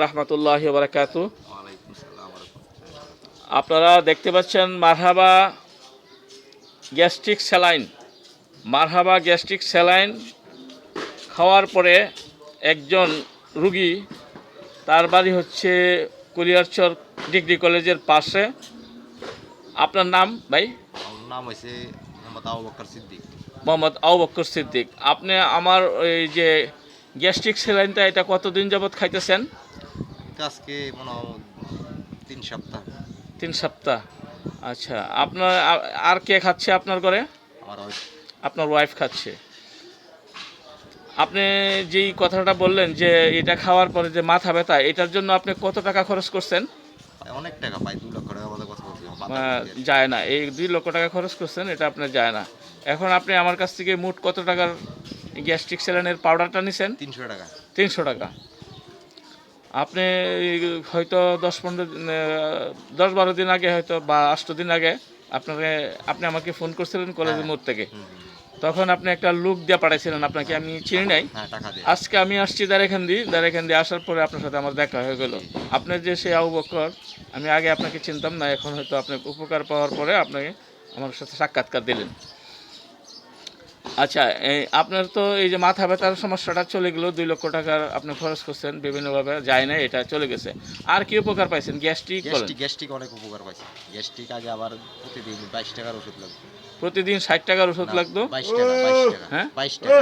রাহমাতুল্লাহি ওয়া বারাকাতুহু। আপনারা দেখতে পাচ্ছেন মারহাবা গ্যাস্ট্রিক স্যালাইন। মারহাবা গ্যাস্ট্রিক স্যালাইন খাওয়ার পরে একজন রুগী, তার বাড়ি হচ্ছে কুলিয়ারচর ডিগ্রি কলেজের পাশে। আপনার নাম ভাই? আমার নাম হয়েছে মোহাম্মদ আবু বকর সিদ্দিক। মোহাম্মদ আবু বকর সিদ্দিক। আপনি আমার এই যে গ্যাস্ট্রিক স্যালাইনটা এটা কতদিন যাবৎ খাইতেছেন? এটা আজকে মনে হয় 3 সপ্তাহ। 3 সপ্তাহ। আচ্ছা, আপনার আর কে খাচ্ছে আপনার ঘরে? আমার ওই আপনার ওয়াইফ খাচ্ছে। আপনি যেই কথাটা বললেন যে এটা খাওয়ার পরে যে মাথা ব্যথা, এটার জন্য আপনি কত টাকা খরচ করছেন? অনেক টাকা পাই, 2 লক্ষ টাকার মতো কথা বলছিলাম। যায় না, এই 2 লক্ষ টাকা খরচ করছেন, এটা আপনার যায় না। এখন আপনি আমার কাছ থেকে মোট কত টাকার গ্যাস্ট্রিক স্যালাইনের পাউডারটা নিছেন? 300 টাকা। 300 টাকা। আপনি হয়তো 10-12 দিন আগে, হয়তো বা 8 দিন আগে আপনি আমাকে ফোন করছিলেন কলেজের মোড় থেকে। তখন আপনি একটা লুক দিয়ে পাঠাইছিলেন, আপনাকে আমি চিনি নাই। আজকে আমি আসছি দাঁড়াইখান দিয়ে আসার পরে আপনার সাথে আমার দেখা হয়ে গেল। আপনার যে সেই আবু বকর, আমি আগে আপনাকে চিনতাম না, এখন হয়তো আপনার উপকার পাওয়ার পরে আপনাকে আমার সাথে সাক্ষাৎকার দিলেন। আচ্ছা, আপনার তো এই যে মাথা ব্যথার সমস্যাটা চলে গেল, 2 লক্ষ টাকার আপনি খরচ করছেন বিভিন্নভাবে, যায় না, এটা চলে গেছে। আর কি উপকার পাইছেন? গ্যাস্ট্রিক অনেক উপকার পাইছে। গ্যাস্ট্রিক আগে আবার প্রতিদিন 22 টাকার ওষুধ লাগতো। প্রতিদিন 60 টাকার ওষুধ লাগতো? 22 টাকা। হ্যাঁ, 22 টাকা।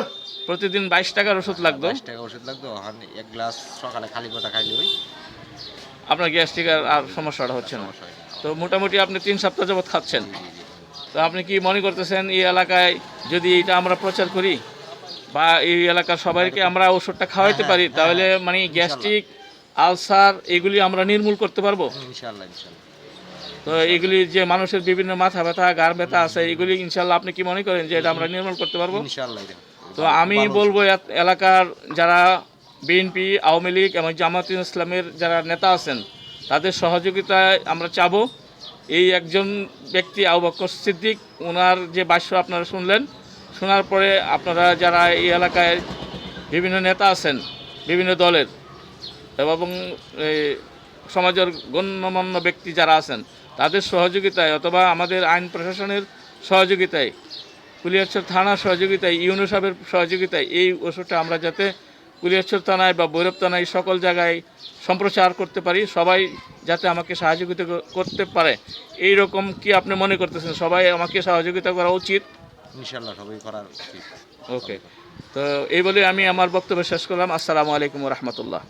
প্রতিদিন 22 টাকার ওষুধ লাগতো? 22 টাকা ওষুধ লাগতো। এক গ্লাস সকালে খালি পেটে খাইলে ওই আপনার গ্যাস্ট্রিক আর সমস্যাটা হচ্ছে না। তো মোটামুটি আপনি 3 সপ্তাহ যাবত খাচ্ছেন। তো আপনি কি মনে করতেছেন এই এলাকায় যদি এটা আমরা প্রচার করি বা এই এলাকার সবাইকে আমরা ওষুধটা খাওয়াইতে পারি, তাহলে মানে গ্যাস্ট্রিক, আলসার এগুলি আমরা নির্মূল করতে পারবো? ইনশাআল্লাহ। তো এগুলি যে মানুষের বিভিন্ন মাথা ব্যথা, ঘাড় ব্যথা আছে, এগুলি ইনশাল্লাহ আপনি কি মনে করেন যে এটা আমরা নির্মূল করতে পারবো? ইনশাআল্লাহ। তো আমি বলবো এলাকার যারা বিএনপি, আওয়ামী লীগ এবং জামায়াতে ইসলামের যারা নেতা আছেন, তাদের সহযোগিতায় আমরা চাবো। এই একজন ব্যক্তি আবু বকর সিদ্দিক, ওনার যে ভাষ্য আপনারা শুনলেন, শোনার পরে আপনারা যারা এই এলাকায় বিভিন্ন নেতা আছেন বিভিন্ন দলের এবং সমাজের গণ্যমান্য ব্যক্তি যারা আছেন, তাদের সহযোগিতায় অথবা আমাদের আইন প্রশাসনের সহযোগিতায়, কুলিয়ারচর থানার সহযোগিতায়, ইউনো সাহেবের সহযোগিতায় এই ওষুধটা আমরা যাতে কুলিয়ারচর থানায় বা ভৈরব থানায় সকল জায়গায় সম্প্রচার করতে পারি, সবাই যাতে আমাকে সহযোগিতা করতে পারে, এই রকম কি আপনি মনে করতেছেন? সবাই আমাকে সহযোগিতা করা উচিত? ইনশাআল্লাহ সবাই করার উচিত। ওকে, তো এই বলে আমি আমার বক্তব্য শেষ করলাম। আসসালামু আলাইকুম ওয়া রাহমাতুল্লাহ।